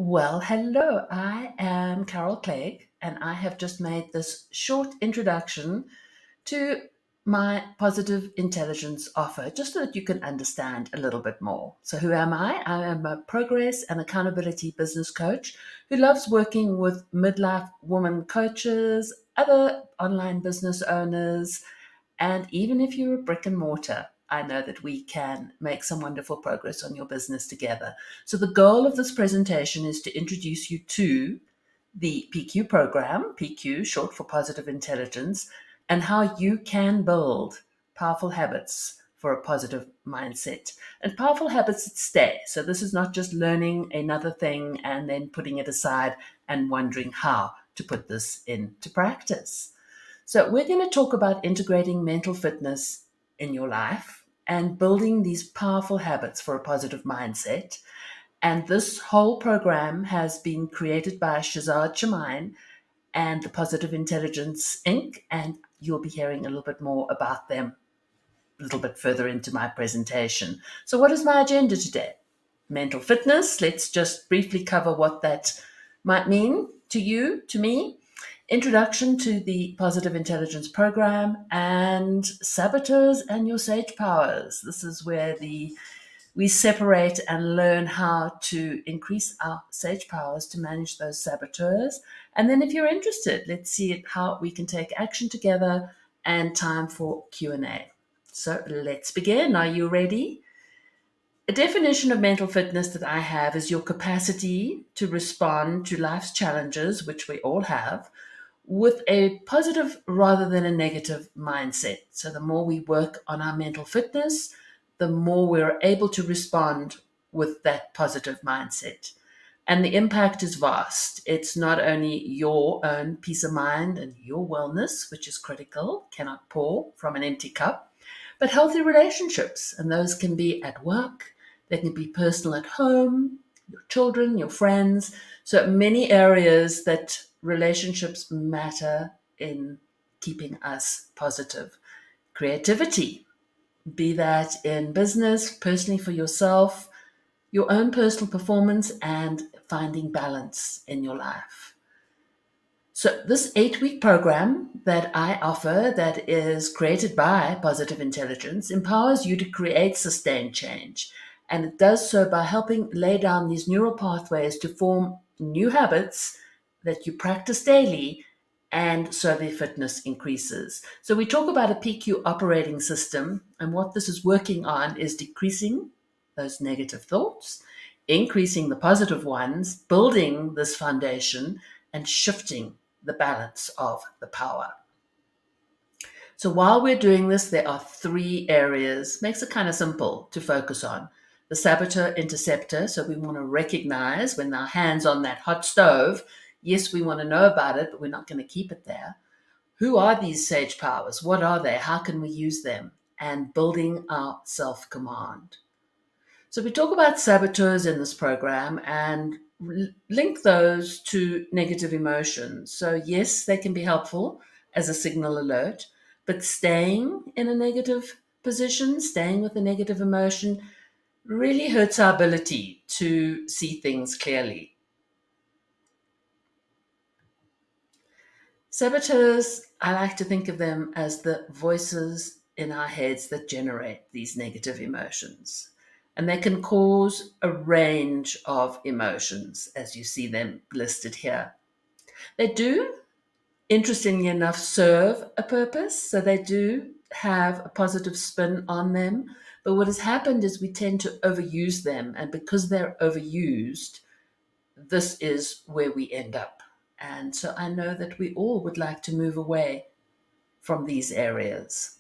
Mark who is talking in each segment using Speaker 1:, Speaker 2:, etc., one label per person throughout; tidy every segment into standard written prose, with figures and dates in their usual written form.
Speaker 1: Well, hello. I am Carol Clegg, and I have just made this short introduction to my positive intelligence offer, just so that you can understand a little bit more. So, who am I? I am a progress and accountability business coach who loves working with midlife woman coaches, other online business owners, and even if you're a brick and mortar, I know that we can make some wonderful progress on your business together. So, the goal of this presentation is to introduce you to the PQ program, PQ, short for positive intelligence, and how you can build powerful habits for a positive mindset and powerful habits that stay. So, this is not just learning another thing and then putting it aside and wondering how to put this into practice. So, we're going to talk about integrating mental fitness in your life and building these powerful habits for a positive mindset. And this whole program has been created by Shazad Shemaine and the Positive Intelligence Inc. And you'll be hearing a little bit more about them a little bit further into my presentation. So, what is my agenda today? Mental fitness. Let's just briefly cover what that might mean to you, to me. Introduction to the Positive Intelligence Program and saboteurs and your sage powers. This is where we separate and learn how to increase our sage powers to manage those saboteurs. And then if you're interested, let's see how we can take action together and time for Q&A. So let's begin. Are you ready? A definition of mental fitness that I have is your capacity to respond to life's challenges, which we all have, with a positive rather than a negative mindset. So, the more we work on our mental fitness, the more we're able to respond with that positive mindset. And the impact is vast. It's not only your own peace of mind and your wellness, which is critical, cannot pour from an empty cup, but healthy relationships. And those can be at work, they can be personal at home, your children, your friends. So many areas that relationships matter in keeping us positive. Creativity, be that in business, personally for yourself, your own personal performance, and finding balance in your life. So, this 8-week program that I offer, that is created by Positive Intelligence, empowers you to create sustained change. And it does so by helping lay down these neural pathways to form new habits that you practice daily, and so their fitness increases. So, we talk about a PQ operating system, and what this is working on is decreasing those negative thoughts, increasing the positive ones, building this foundation, and shifting the balance of the power. So while we're doing this, there are 3 areas, makes it kind of simple to focus on. The saboteur interceptor, so we want to recognize when our hands on that hot stove, yes, we want to know about it, but we're not going to keep it there. Who are these sage powers? What are they? How can we use them? And building our self-command. So we talk about saboteurs in this program and link those to negative emotions. So yes, they can be helpful as a signal alert, but staying in a negative position, staying with a negative emotion, really hurts our ability to see things clearly. Saboteurs, I like to think of them as the voices in our heads that generate these negative emotions. And they can cause a range of emotions, as you see them listed here. They do, interestingly enough, serve a purpose. So they do have a positive spin on them. But what has happened is we tend to overuse them. And because they're overused, this is where we end up. And so I know that we all would like to move away from these areas.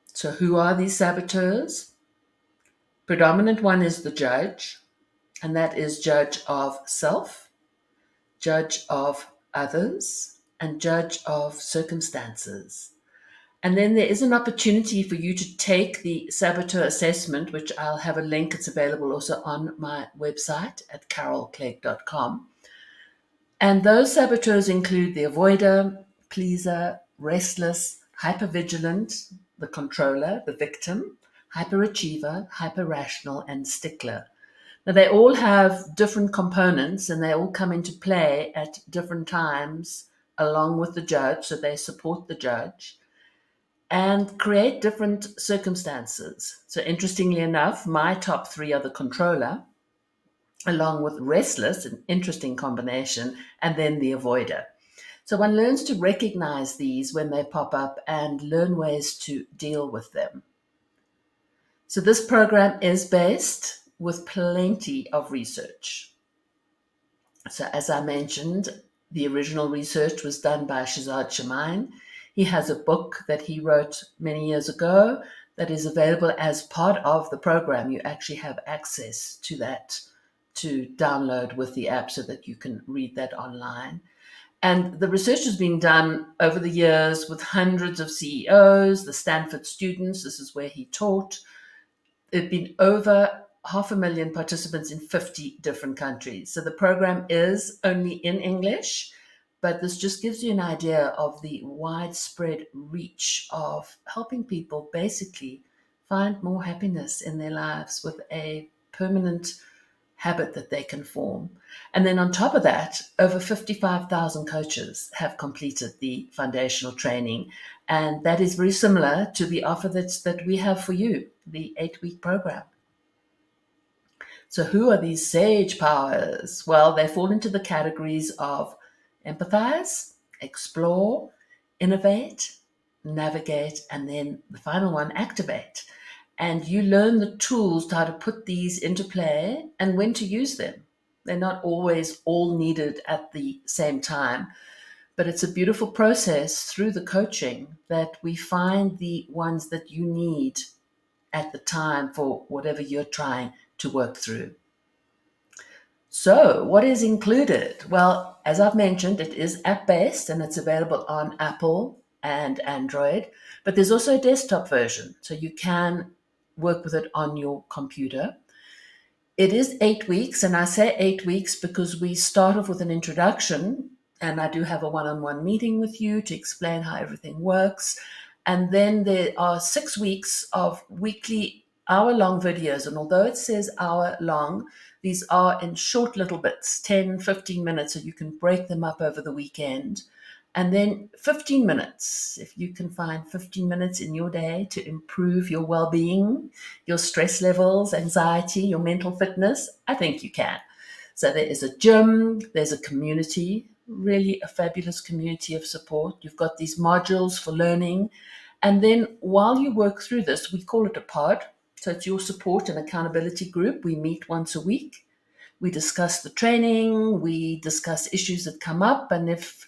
Speaker 1: So, who are these saboteurs? Predominant one is the judge, and that is judge of self, judge of others, and judge of circumstances. And then there is an opportunity for you to take the saboteur assessment, which I'll have a link. It's available also on my website at carolclegg.com. And those saboteurs include the avoider, pleaser, restless, hypervigilant, the controller, the victim, hyperachiever, hyperrational, and stickler. Now, they all have different components and they all come into play at different times along with the judge, so they support the judge and create different circumstances. So, interestingly enough, my top three are the controller, along with restless, an interesting combination, and then the avoider. So, one learns to recognize these when they pop up and learn ways to deal with them. So, this program is based with plenty of research. So, as I mentioned, the original research was done by Shazad Shamain. He has a book that he wrote many years ago that is available as part of the program. You actually have access to that to download with the app so that you can read that online. And the research has been done over the years with hundreds of CEOs, the Stanford students. This is where he taught. There have been over 500,000 participants in 50 different countries. So the program is only in English, but this just gives you an idea of the widespread reach of helping people basically find more happiness in their lives with a permanent habit that they can form. And then on top of that, over 55,000 coaches have completed the foundational training. And that is very similar to the offer that we have for you, the 8-week program. So, who are these sage powers? Well, they fall into the categories of empathize, explore, innovate, navigate, and then the final one, activate. And you learn the tools to how to put these into play and when to use them. They're not always all needed at the same time, but it's a beautiful process through the coaching that we find the ones that you need at the time for whatever you're trying to work through. So, what is included? Well, as I've mentioned, it is app based and it's available on Apple and Android, but there's also a desktop version, so you can work with it on your computer. It is 8 weeks, and I say 8 weeks because we start off with an introduction, and I do have a one on one meeting with you to explain how everything works. And then there are 6 weeks of weekly hour-long videos. And although it says hour-long, these are in short little bits, 10, 15 minutes, so you can break them up over the weekend. And then 15 minutes, if you can find 15 minutes in your day to improve your well-being, your stress levels, anxiety, your mental fitness, I think you can. So there is a gym, there's a community, really a fabulous community of support. You've got these modules for learning. And then while you work through this, we call it a pod. So it's your support and accountability group. We meet once a week. We discuss the training. We discuss issues that come up. And if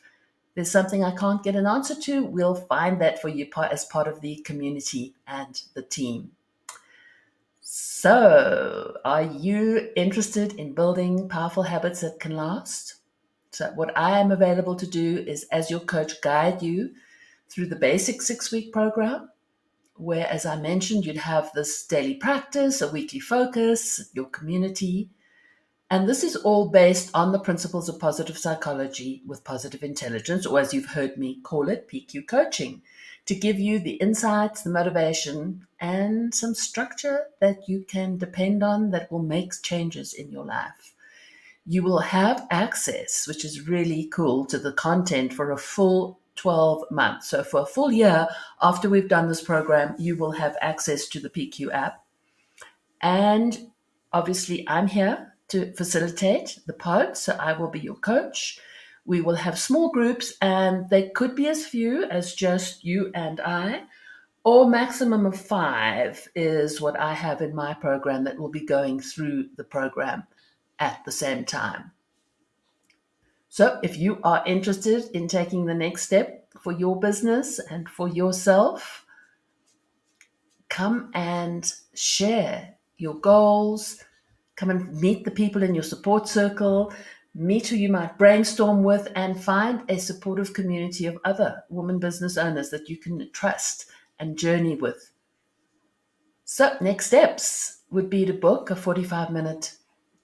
Speaker 1: there's something I can't get an answer to, we'll find that for you as part of the community and the team. So, are you interested in building powerful habits that can last? So, what I am available to do is, as your coach, guide you through the basic 6-week program, where, as I mentioned, you'd have this daily practice, a weekly focus, your community. And this is all based on the principles of positive psychology with positive intelligence, or as you've heard me call it, PQ coaching, to give you the insights, the motivation, and some structure that you can depend on that will make changes in your life. You will have access, which is really cool, to the content for a full 12 months. So for a full year after we've done this program, you will have access to the PQ app. And obviously, I'm here to facilitate the pod, so I will be your coach. We will have small groups, and they could be as few as just you and I, or maximum of 5 is what I have in my program that will be going through the program at the same time. So if you are interested in taking the next step for your business and for yourself, come and share your goals. Come and meet the people in your support circle, meet who you might brainstorm with, and find a supportive community of other women business owners that you can trust and journey with. So, next steps would be to book a 45-minute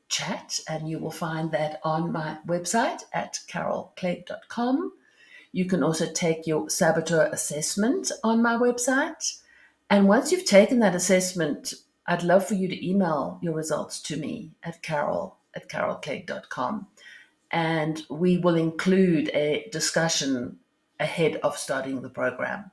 Speaker 1: chat, and you will find that on my website at carolclegg.com. You can also take your saboteur assessment on my website. And once you've taken that assessment, I'd love for you to email your results to me at carol@carolclegg.com, and we will include a discussion ahead of starting the program.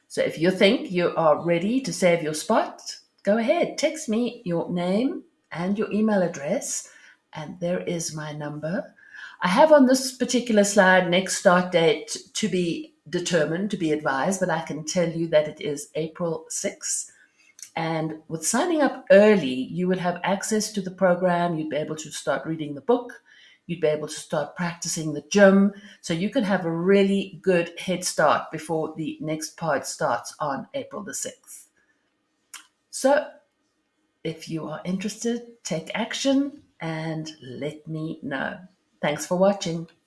Speaker 1: So if you think you are ready to save your spot, go ahead, text me your name and your email address, and there is my number. I have on this particular slide next start date to be determined, to be advised, but I can tell you that it is April 6th. And with signing up early, you would have access to the program. You'd be able to start reading the book. You'd be able to start practicing the gym. So you can have a really good head start before the next pod starts on April the 6th. So if you are interested, take action and let me know. Thanks for watching.